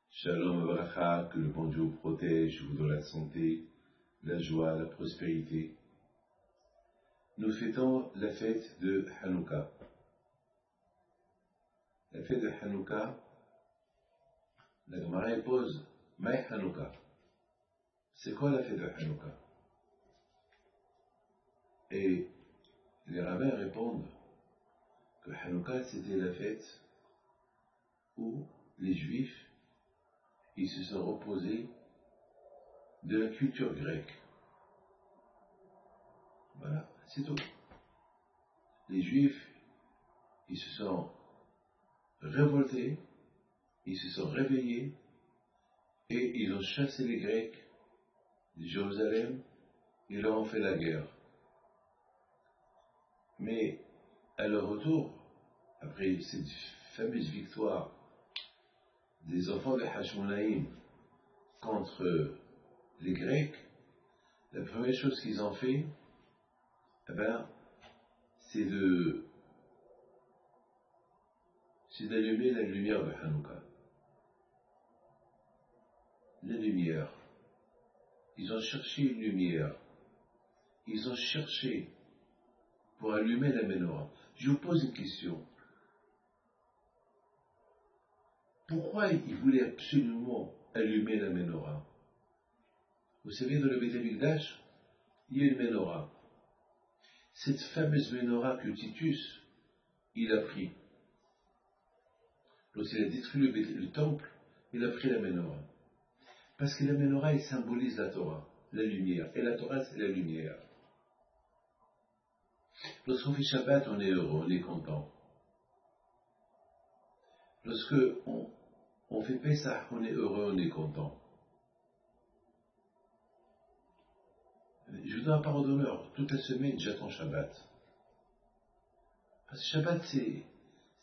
Shalom Abracha, que le bon Dieu vous protège, vous donne la santé, la joie, la prospérité. Nous fêtons la fête de Hanouka. La fête de Hanouka, la Gemara pose, Maï Hanouka. C'est quoi la fête de Hanouka? Et les rabbins répondent que Hanouka c'était la fête où les Juifs ils se sont reposés de la culture grecque. Voilà, c'est tout. Les Juifs, ils se sont révoltés, ils se sont réveillés et ils ont chassé les Grecs de Jérusalem, ils leur ont fait la guerre. Mais à leur retour, après cette fameuse victoire des enfants de Hashmonaïm contre les Grecs, la première chose qu'ils ont fait, c'est d'allumer la lumière de Hanouka. La lumière. Ils ont cherché une lumière. Ils ont cherché pour allumer la menorah. Je vous pose une question. Pourquoi ils voulaient absolument allumer la menorah? Vous savez, dans le Beit Hamikdash, il y a une menorah. Cette fameuse menorah que Titus, il a pris. Lorsqu'il a détruit le temple, il a pris la menorah. Parce que la menorah, elle symbolise la Torah, la lumière. Et la Torah, c'est la lumière. Lorsqu'on fait Shabbat, on est heureux, on est content. Lorsque on fait Pesach, on est heureux, on est content. Je vous donne un parole d'honneur. Toute la semaine, j'attends Shabbat. Parce que Shabbat, c'est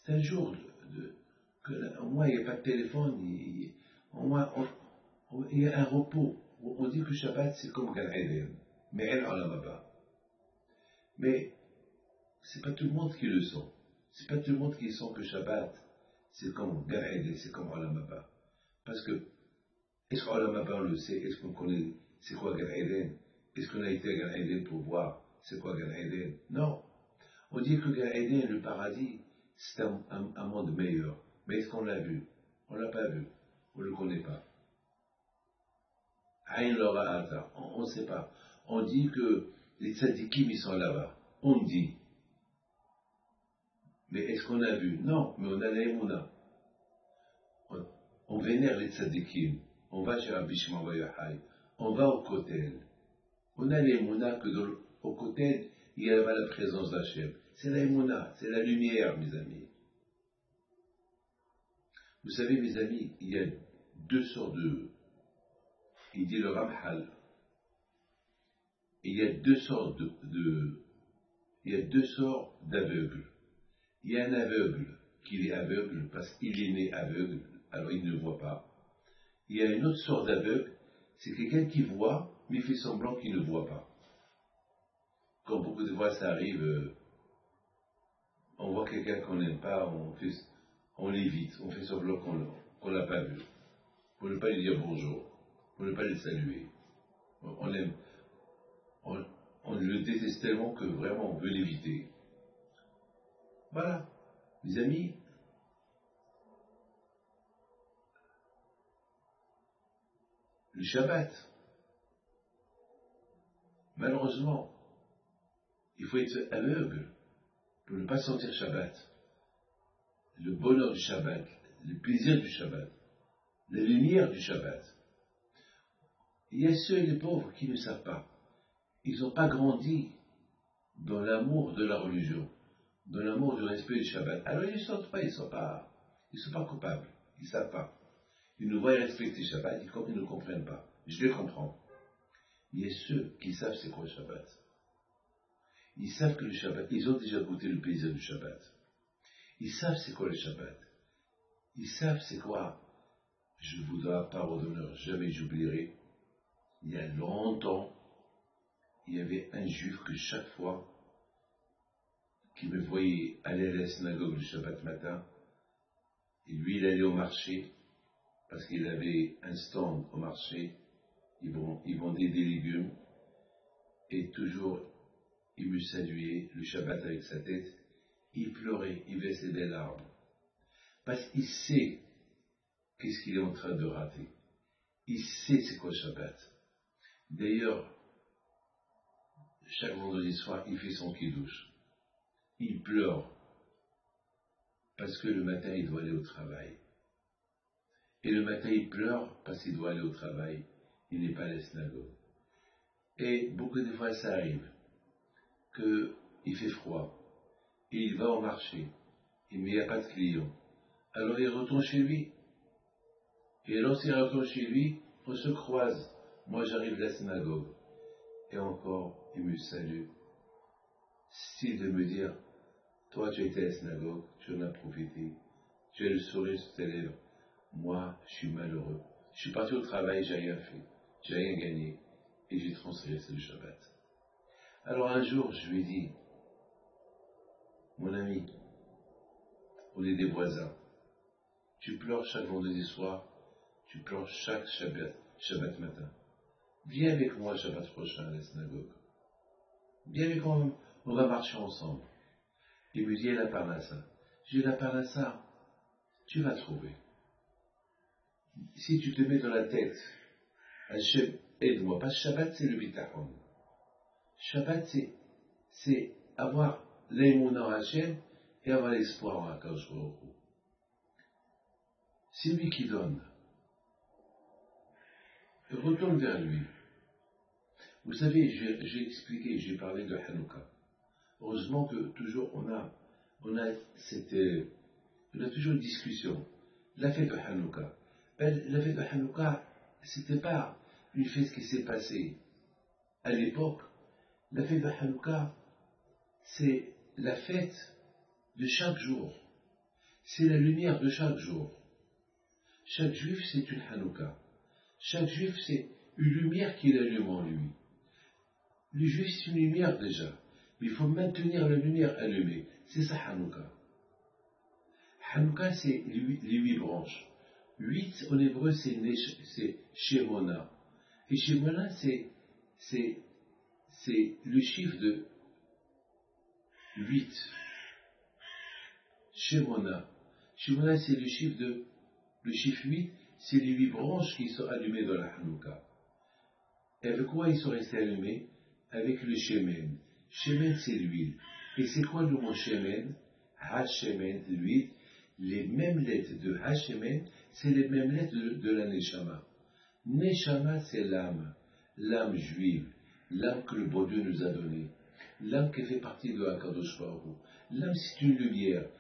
un jour au moins, il n'y a pas de téléphone, au moins, il y a un repos. On dit que Shabbat, c'est comme Gan Eden. Mais elle, Olam Haba. Mais, c'est pas tout le monde qui le sent. C'est pas tout le monde qui sent que Shabbat, c'est comme Gan Eden, c'est comme Olam Haba. Parce que, est-ce qu'Olam Haba, on le sait? Est-ce qu'on connaît c'est quoi Gan Eden? Est-ce qu'on a été à Gan Eden pour voir c'est quoi Gan Eden? Non. On dit que Gan Eden, le paradis, c'est un monde meilleur. Mais est-ce qu'on l'a vu? On ne l'a pas vu. On ne le connaît pas. Aïn Lora Ata. On ne sait pas. On dit que les tzadikim, ils sont là-bas. On dit. Mais est-ce qu'on a vu? Non, mais on a l'aïmouna. On vénère les tzadikim. On va chez Rabbi Shimon Bar Yochai. On va au Kotel. On a l'aïmouna que au Kotel, il y a là-bas la présence d'Hachem. C'est l'aïmouna, c'est la lumière, mes amis. Vous savez, mes amis, il y a deux sortes de... Il dit le Ramhal. Il y a deux sortes il y a deux sortes d'aveugles. Il y a un aveugle qui est aveugle parce qu'il est né aveugle, alors il ne voit pas. Il y a une autre sorte d'aveugle, c'est quelqu'un qui voit, mais il fait semblant qu'il ne voit pas. Quand beaucoup de fois ça arrive, on voit quelqu'un qu'on n'aime pas, on l'évite, on fait semblant qu'on ne l'a pas vu, pour ne pas lui dire bonjour, pour ne pas le saluer. On le déteste tellement que vraiment on veut l'éviter. Voilà, mes amis, le Shabbat, malheureusement, il faut être aveugle pour ne pas sentir Shabbat, le bonheur du Shabbat, le plaisir du Shabbat, la lumière du Shabbat. Il y a ceux, les pauvres, qui ne savent pas. Ils n'ont pas grandi dans l'amour de la religion, dans l'amour du respect du Shabbat. Alors ils ne sentent pas, ils ne sont pas coupables, ils ne savent pas. Ils nous voient respecter Shabbat, ils ne comprennent pas. Je les comprends. Il y a ceux qui savent c'est quoi le Shabbat. Ils savent que le Shabbat, ils ont déjà goûté le plaisir du Shabbat. Ils savent c'est quoi le Shabbat. Ils savent c'est quoi. Je vous donne parole d'honneur, jamais j'oublierai. Il y a longtemps, il y avait un juif que chaque fois qu'il me voyait aller à la synagogue le Shabbat matin, Et lui, il allait au marché, parce qu'il avait un stand au marché, il vendait des légumes, et toujours, il me saluait le Shabbat avec sa tête, il pleurait, il versait des larmes. Parce qu'il sait qu'est-ce qu'il est en train de rater. Il sait c'est quoi le Shabbat. D'ailleurs, chaque vendredi soir, il fait son kiddush. Il pleure, parce que le matin, il doit aller au travail. Et le matin, il pleure parce qu'il doit aller au travail. Il n'est pas à la synagogue. Et beaucoup de fois, ça arrive qu'il fait froid. Et il va au marché. Mais il n'y a pas de clients. Alors il retourne chez lui. Et lorsqu'il retourne chez lui, on se croise. Moi, j'arrive de la synagogue. Et encore, il me salue. Style de me dire, toi, tu as été à la synagogue, tu en as profité. Tu as le sourire sur tes lèvres. Moi, je suis malheureux. Je suis parti au travail, j'ai rien fait. J'ai rien gagné. Et j'ai transgressé le Shabbat. Alors un jour, je lui ai dit, mon ami, on est des voisins. Tu pleures chaque vendredi soir, tu pleures chaque Shabbat matin. Viens avec moi Shabbat prochain à la synagogue. Viens avec moi, on va marcher ensemble. Il me dit, la parnassa. Je dis, la parnassa, tu vas trouver. Si tu te mets dans la tête, Hachem, aide-moi. Parce que Shabbat, c'est le bitachon. Shabbat, c'est avoir l'aïmouna en Hachem et avoir l'espoir en Akadosh Baruch Hu. C'est lui qui donne. Retourne vers lui. Vous savez, j'ai expliqué, j'ai parlé de Hanouka. Heureusement que toujours on a toujours une discussion. La fête de Hanouka. La fête de Hanouka, c'était pas une fête qui s'est passée à l'époque. La fête de Hanouka, c'est la fête de chaque jour. C'est la lumière de chaque jour. Chaque juif, c'est une Hanouka. Chaque juif, c'est une lumière qu'il allume en lui. Le juif, c'est une lumière déjà. Mais il faut maintenir la lumière allumée. C'est ça Hanouka. Hanouka, c'est les 8 branches. 8 en hébreu, c'est Shemona. Et Shemona, c'est le chiffre de 8. Shemona. Shemona, c'est le chiffre 8, c'est les 8 branches qui sont allumées dans la Hanouka. Et avec quoi ils sont restés allumés? Avec le Shemen. Shemen, c'est l'huile. Et c'est quoi le mot Shemen? Ha-Shemen, l'huile. Les mêmes lettres de Ha-Shemen, c'est les mêmes lettres de la Neshama. Neshama, c'est l'âme juive, l'âme que le bon Dieu nous a donnée, l'âme qui fait partie de Akadosh Baruch Hu. L'âme, c'est une lumière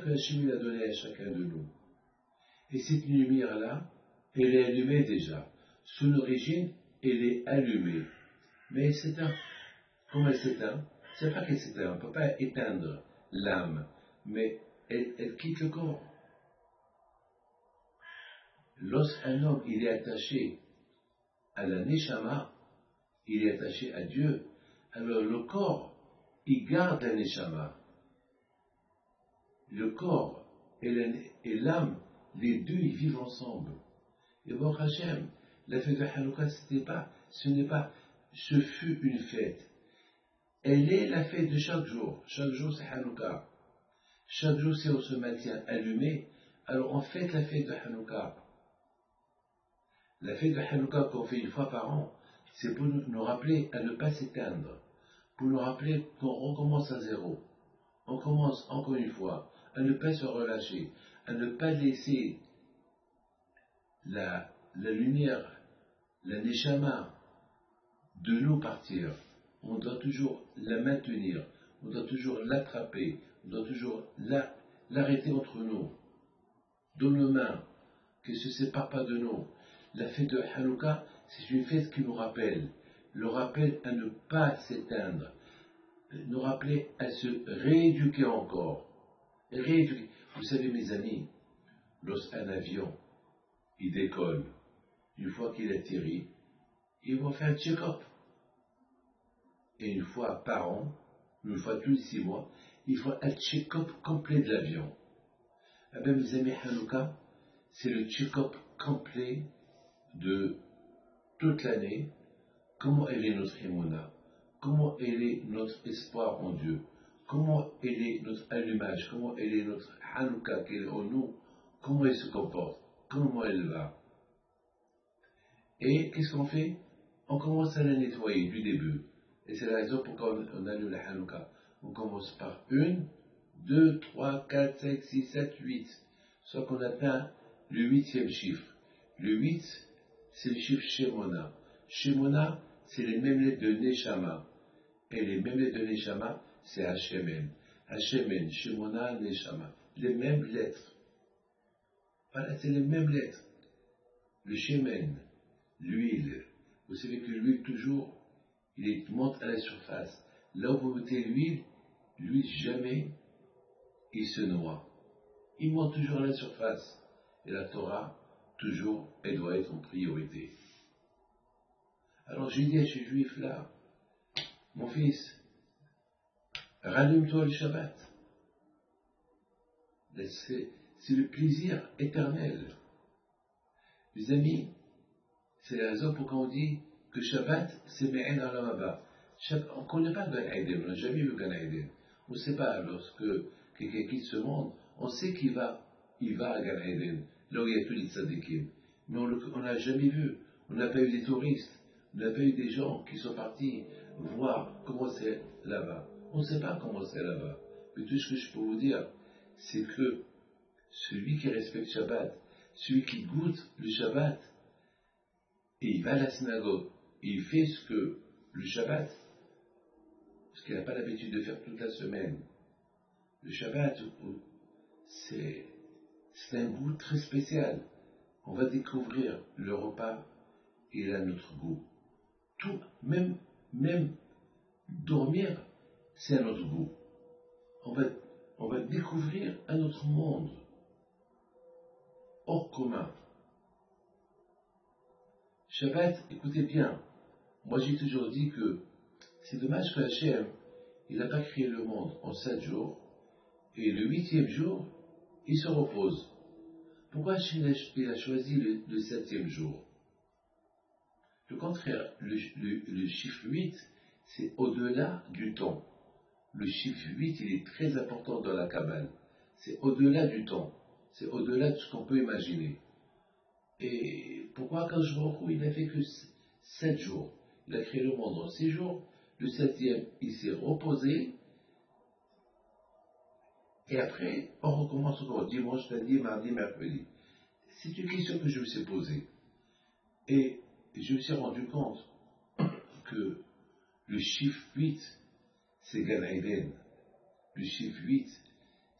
que Hachem a donnée à chacun de nous. Et cette lumière-là, elle est allumée déjà. Son origine, elle est allumée. Mais elle s'éteint. Comment elle s'éteint? C'est pas qu'elle s'éteint, on ne peut pas éteindre l'âme, mais elle quitte le corps. Lorsqu'un homme il est attaché à la Neshama, il est attaché à Dieu, alors le corps, il garde la Neshama. Le corps et l'âme, les deux, ils vivent ensemble. Et bon, Hachem, la fête de Hanouka, ce fut une fête. Elle est la fête de chaque jour. Chaque jour, c'est Hanouka. Chaque jour, c'est on se maintient allumé. Alors, on fête la fête de Hanouka. La fête de Hanouka qu'on fait une fois par an, c'est pour nous rappeler à ne pas s'éteindre. Pour nous rappeler qu'on recommence à zéro. On commence encore une fois à ne pas se relâcher, à ne pas laisser la lumière, la neshama de nous partir. On doit toujours la maintenir, on doit toujours l'attraper, on doit toujours l'arrêter entre nous, dans nos mains, qu'elle ne se sépare pas de nous. La fête de Hanouka, c'est une fête qui nous rappelle, le rappel à ne pas s'éteindre, nous rappeler à se rééduquer encore. Rééduquer. Vous savez, mes amis, lorsqu'un avion, il décolle, une fois qu'il atterrit, il va faire un check-up. Et une fois par an, une fois tous les 6 mois, il faut un check-up complet de l'avion. Eh bien, mes amis, Hanouka, c'est le check-up complet de toute l'année. Comment elle est notre émouna? Comment elle est notre espoir en Dieu? Comment elle est notre allumage? Comment elle est notre Hanouka qu'elle est en nous? Comment elle se comporte? Comment elle va? Et qu'est-ce qu'on fait? On commence à la nettoyer du début. Et c'est la raison pourquoi on allume la Hanouka. On commence par 1, 2, 3, 4, 5, 6, 7, 8. Soit qu'on atteint le 8e chiffre. Le 8, c'est le chiffre Shemona. Shemona, c'est les mêmes lettres de Neshama. Et les mêmes lettres de Neshama, c'est Hashemen. Hashemen, Shemona, Neshama. Les mêmes lettres. Voilà, c'est les mêmes lettres. Le Shemen, l'huile. Vous savez que l'huile, toujours, il monte à la surface. Là où vous mettez l'huile jamais, il se noie. Il monte toujours à la surface. Et la Torah, toujours, elle doit être en priorité. Alors j'ai dit à ce juif-là, mon fils, rallume-toi le Shabbat. C'est le plaisir éternel. Les amis, c'est la raison pour qu'on dit que Shabbat, c'est Me'en Olam Haba. On ne connaît pas Gan Eden, on n'a jamais vu Gan Eden. On ne sait pas, lorsque quelqu'un quitte ce monde, on sait qu'il va à Gan Eden, là où il y a tous les tzadikim. Mais on n'a jamais vu. On n'a pas eu des touristes, on n'a pas eu des gens qui sont partis voir comment c'est là-bas. On ne sait pas comment c'est là-bas. Mais tout ce que je peux vous dire, c'est que celui qui respecte Shabbat, celui qui goûte le Shabbat, et il va à la synagogue, et il fait ce que le Shabbat, ce qu'il n'a pas l'habitude de faire toute la semaine. Le Shabbat, c'est un goût très spécial. On va découvrir le repas, et il a notre goût. Tout, même dormir, c'est un autre goût. On va découvrir un autre monde, hors commun. Shabbat, écoutez bien, moi j'ai toujours dit que c'est dommage que Hachem, il n'a pas créé le monde en 7 jours, et le 8e jour, il se repose. Pourquoi Hachem il a choisi le 7e jour? Le contraire, le chiffre 8, c'est au-delà du temps. Le chiffre 8, il est très important dans la Kabbale. C'est au-delà du temps. C'est au-delà de ce qu'on peut imaginer. Et pourquoi quand je recours, il n'a fait que 7 jours? Il a créé le monde en 6 jours. Le 7e, il s'est reposé. Et après, on recommence encore dimanche, lundi, mardi, mercredi. C'est une question que je me suis posée. Et je me suis rendu compte que le chiffre 8, c'est Gan Eden. Le chiffre 8,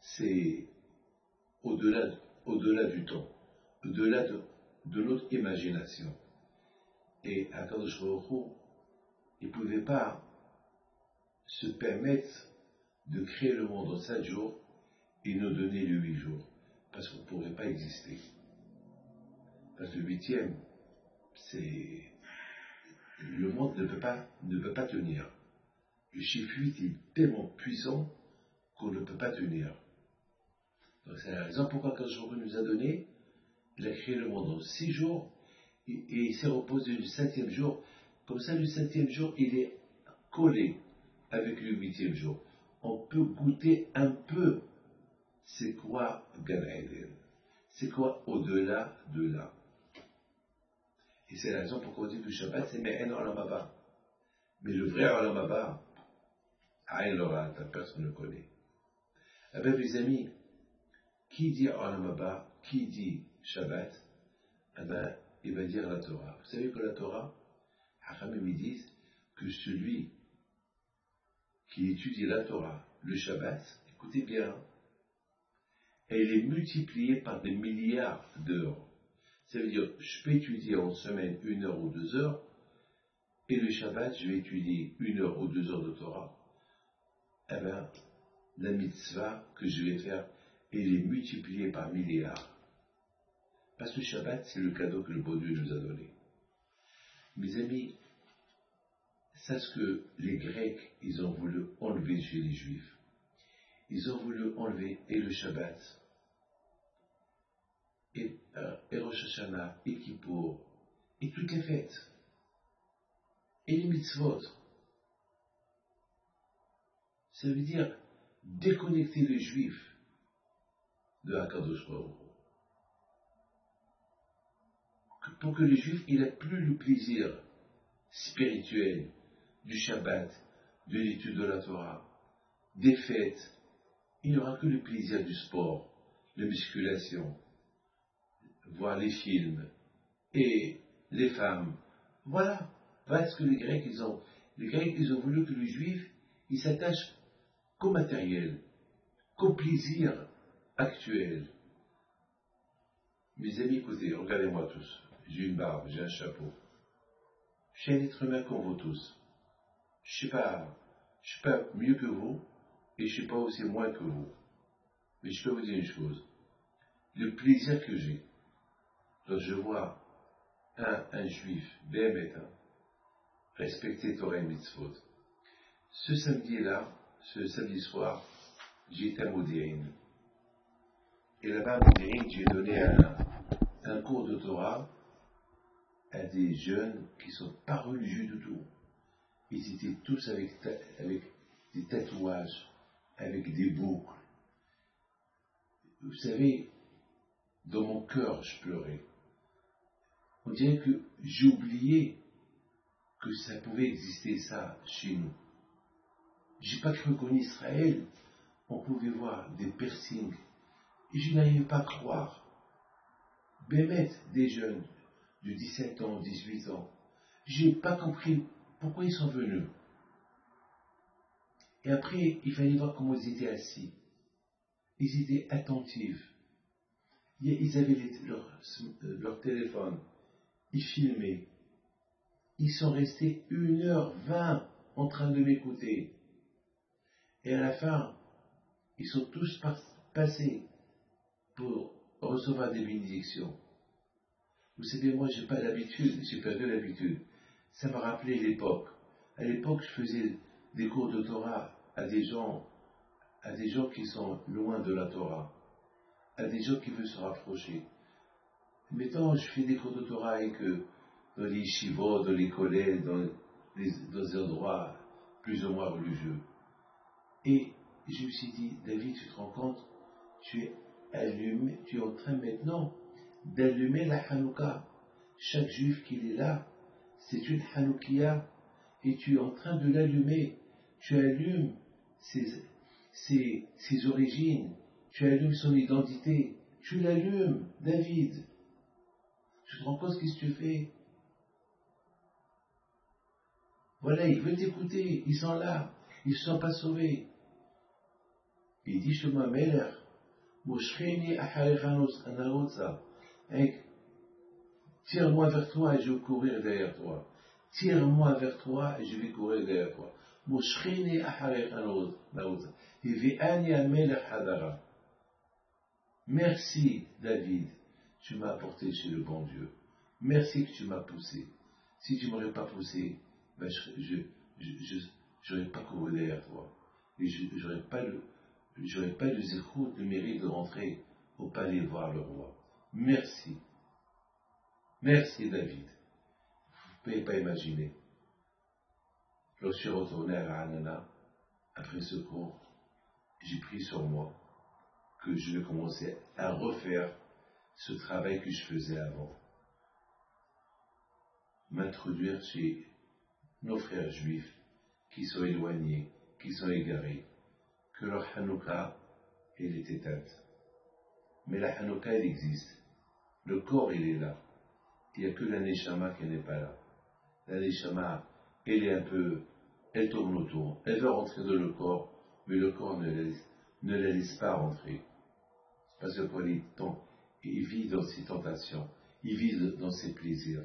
c'est au-delà du temps, au-delà de notre imagination. Et Akadosh Baruch Hu, il ne pouvait pas se permettre de créer le monde en 7 jours et nous donner les 8 jours, parce qu'on ne pourrait pas exister. Parce que le 8e, c'est... Le monde ne peut pas tenir. Le chiffre 8 est tellement puissant qu'on ne peut pas tenir. Donc c'est la raison pourquoi quand Baruch Hu nous a donné, il a créé le monde en 6 jours et il s'est reposé le 7e jour. Comme ça, le 7e jour, il est collé avec le 8e jour. On peut goûter un peu c'est quoi Gan Eden, c'est quoi au-delà de là. Et c'est la raison pourquoi on dit que le Shabbat c'est Me'en Olam Haba. Mais le vrai Olam Haba, Aïn Lorat, personne ne le connaît. Eh bien, mes amis, qui dit Olam Haba, qui dit Shabbat, eh bien, il va dire la Torah. Vous savez que la Torah, Hachamim ils disent que celui qui étudie la Torah, le Shabbat, écoutez bien, elle est multipliée par des milliards d'heures. Ça veut dire, je peux étudier en semaine 1 heure ou 2 heures, et le Shabbat, je vais étudier 1 heure ou 2 heures de Torah. Eh bien, la mitzvah que je vais faire, elle est multipliée par milliards. Parce que le Shabbat, c'est le cadeau que le bon Dieu nous a donné. Mes amis, c'est ce que les Grecs, ils ont voulu enlever chez les Juifs. Ils ont voulu enlever et le Shabbat et Rosh Hashanah, et Kippour, et toutes les fêtes, et les mitzvot. Ça veut dire déconnecter le juif de Akadosh Baruch Hu. Pour que le juif il n'ait plus le plaisir spirituel du Shabbat, de l'étude de la Torah, des fêtes. Il n'aura que le plaisir du sport, de musculation, voir les films et les femmes. Voilà ce que les Grecs ils ont. Les Grecs ils ont voulu que le juif il s'attache qu'au matériel, qu'au plaisir actuel. Mes amis, écoutez, regardez-moi tous. J'ai une barbe, j'ai un chapeau. Je suis un être humain comme vous tous. Je ne suis pas mieux que vous et je ne suis pas aussi moins que vous. Mais je peux vous dire une chose. Le plaisir que j'ai lorsque je vois un juif, Béhémet, respecter Torah et Mitzvot. Ce samedi soir, j'ai été à Modéine. Et là-bas, à Modéine, j'ai donné un cours de Torah à des jeunes qui ne sont pas religieux du tout. Ils étaient tous avec des tatouages, avec des boucles. Vous savez, dans mon cœur, je pleurais. On dirait que j'ai oublié que ça pouvait exister ça chez nous. J'ai pas cru qu'en Israël, on pouvait voir des piercings. Et je n'arrivais pas à croire. Bémet, des jeunes de 17 ans, 18 ans, j'ai pas compris pourquoi ils sont venus. Et après, il fallait voir comment ils étaient assis. Ils étaient attentifs. Ils avaient leur téléphone. Ils filmaient. Ils sont restés 1h20 en train de m'écouter. Et à la fin, ils sont tous passés pour recevoir des bénédictions. Vous savez, moi, j'ai pas l'habitude, j'ai perdu l'habitude. Ça m'a rappelé l'époque. À l'époque, je faisais des cours de Torah à des gens qui sont loin de la Torah, à des gens qui veulent se rapprocher. Maintenant, je fais des cours de Torah avec eux, dans les yeshivot, dans les collèges, dans des endroits plus ou moins religieux. Et je me suis dit, David, tu te rends compte, tu es en train maintenant d'allumer la Hanouka. Chaque juif qui est là, c'est une Hanoukia, et tu es en train de l'allumer. Tu allumes ses origines, tu allumes son identité, tu l'allumes, David. Tu te rends compte ce que tu fais? Voilà, ils veulent t'écouter, ils sont là, ils ne sont pas sauvés. Il dit Shema Meler, Moshcheni Acharechanos. Tire-moi vers toi et je vais courir derrière toi. Tire-moi vers toi et je vais courir derrière toi. Moshcheni Acharechanos. Hiviani Amelech Hadara. Merci, David, tu m'as apporté chez le bon Dieu. Merci que tu m'as poussé. Si tu ne m'aurais pas poussé, ben je n'aurais pas couru derrière toi. Et je n'aurais pas le zéro, le mérite de rentrer au palais voir le roi. Merci. Merci, David. Vous ne pouvez pas imaginer. Lorsque je suis retourné à Ranana, après ce cours, j'ai pris sur moi que je vais commencer à refaire ce travail que je faisais avant. M'introduire chez nos frères juifs qui sont éloignés, qui sont égarés, que leur Hanouka, elle est éteinte. Mais la Hanouka, elle existe. Le corps, il est là. Il n'y a que la Neshama qui n'est pas là. La Neshama, elle tourne autour. Elle veut rentrer dans le corps, mais le corps ne la laisse pas rentrer. Parce que il vit dans ses tentations, il vit dans ses plaisirs,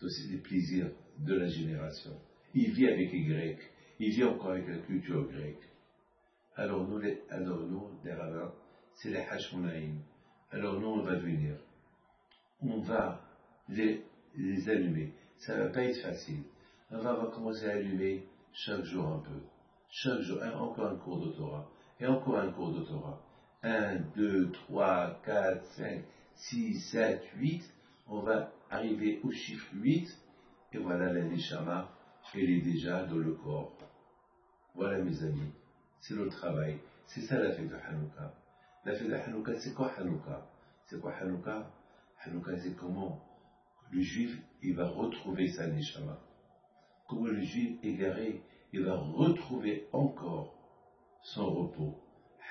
les plaisirs de la génération. Il vit avec les Grecs, il vit encore avec la culture grecque. Alors nous, les rabbins, c'est les Hashmonaïm. Alors nous, on va venir. On va les allumer. Ça ne va pas être facile. On va commencer à allumer chaque jour un peu. Chaque jour, encore un cours de Torah. Et encore un cours de Torah. 1, 2, 3, 4, 5, 6, 7, 8, on va arriver au chiffre 8, et voilà la Neshama, elle est déjà dans le corps. Voilà mes amis, c'est le travail. C'est ça la fête de Hanouka. La fête de Hanouka, c'est quoi Hanouka? C'est quoi Hanouka? Hanouka, c'est comment le juif, il va retrouver sa Neshama. Comment le juif égaré, il va retrouver encore son repos.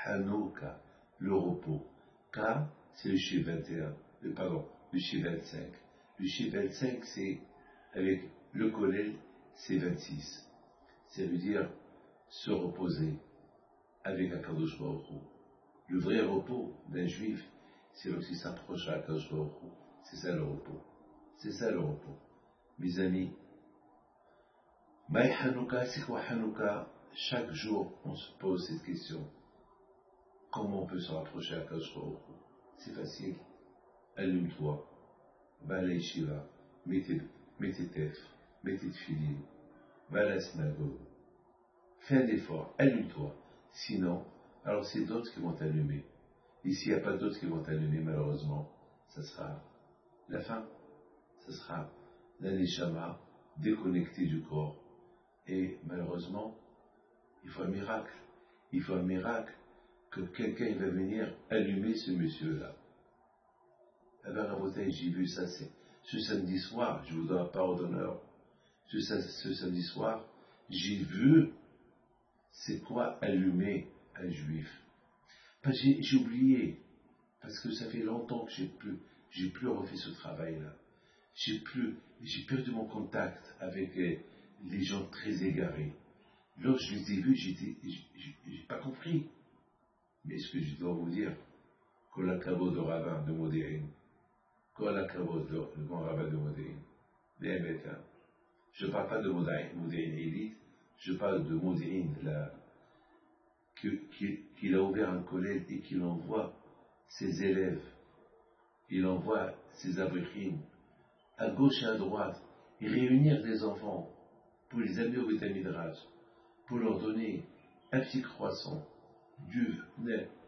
Hanouka, le repos. K, c'est le chiffre 21. Le chiffre 25. Le chiffre 25, c'est, avec le kollel, c'est 26. Ça veut dire se reposer avec Akadosh Baruch Hu. Le vrai repos d'un juif, c'est lorsqu'il s'approche à Akadosh Baruch Hu. C'est ça le repos. C'est ça le repos. Mes amis, Maï Hanouka, c'est quoi Hanouka? Chaque jour, on se pose cette question. Comment on peut se rapprocher à Akadosh Baruch Hu? C'est facile. Allume-toi. Va à la yeshiva. Mets tes tefs. Mets tes tefilines. Va à la synagogue. Fais un effort. Allume-toi. Sinon, alors c'est d'autres qui vont t'allumer. Et s'il n'y a pas d'autres qui vont t'allumer, malheureusement, ça sera la fin. Ça sera la neshama déconnectée du corps. Et malheureusement, il faut un miracle. Il faut un miracle que quelqu'un va venir allumer ce monsieur-là. Alors, Rabotai, j'ai vu ça, c'est ce samedi soir, je vous donne la parole d'honneur. Ce samedi soir, j'ai vu c'est quoi allumer un juif. J'ai oublié, parce que ça fait longtemps que j'ai plus refait ce travail-là. J'ai perdu mon contact avec les gens très égarés. Lorsque je les ai vus, j'ai pas compris. Mais ce que je dois vous dire, Kol hakavod de rabbin de Modéine, Kol hakavod le grand rabbin de Modéine, je ne parle pas de Modéine élite, je parle de Modéine, qu'il a ouvert un collège et qu'il envoie ses élèves, il envoie ses abrichim à gauche et à droite, et réunir des enfants pour les amener au Beth Midrash, pour leur donner un petit croissant,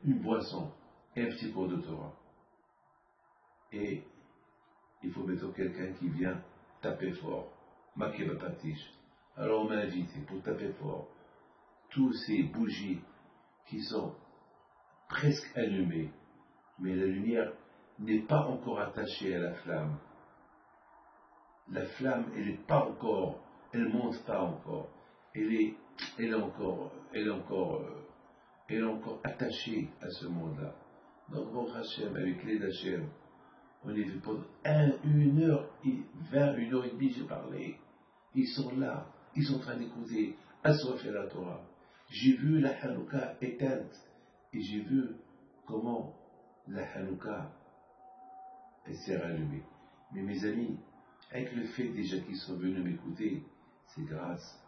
une boisson et un petit cours de Torah. Et il faut mettre quelqu'un qui vient taper fort, Makeba Patish. Alors on m'a invité pour taper fort tous ces bougies qui sont presque allumées, mais la lumière n'est pas encore attachée à la flamme. La flamme, elle n'est pas encore, elle ne monte pas encore. Elle est encore attachée à ce monde-là. Donc, bon Hachem, avec l'aide d'Hachem, on est vu pendant 1h20, 1h30, j'ai parlé. Ils sont là, ils sont en train d'écouter, assoiffés à la Torah. J'ai vu la Hanouka éteinte, et j'ai vu comment la Hanouka s'est rallumée. Mais mes amis, avec le fait déjà qu'ils sont venus m'écouter, c'est grâce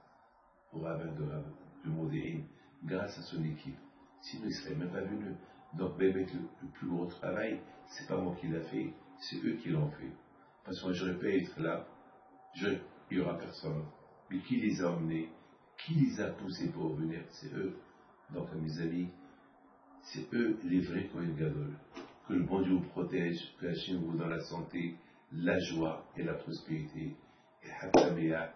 au rabbin de Modéine, grâce à son équipe. Sinon, ils ne seraient même pas venus. Donc, même avec le plus gros travail, c'est pas moi qui l'ai fait, c'est eux qui l'ont fait. Parce que moi, j'aurais pu être là, il n'y aura personne. Mais qui les a emmenés, qui les a poussés pour venir, c'est eux. Donc, mes amis, c'est eux les vrais Kohen Gadol. Que le bon Dieu vous protège, que Hachem vous donne la santé, la joie et la prospérité. Et Hakkaméa,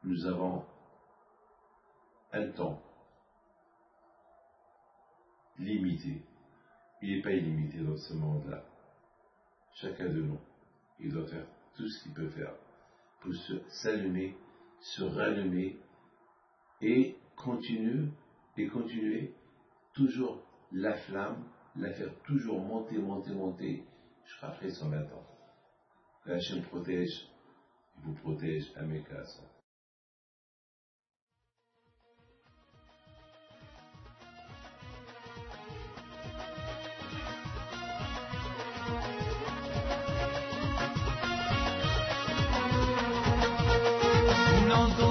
nous avons un temps limité. Il n'est pas illimité dans ce monde-là. Chacun de nous, il doit faire tout ce qu'il peut faire pour s'allumer, se rallumer et continuer toujours la flamme, la faire toujours monter, jusqu'à après 120 ans. Que Hachem protège, il vous protège à mes cas. Non tu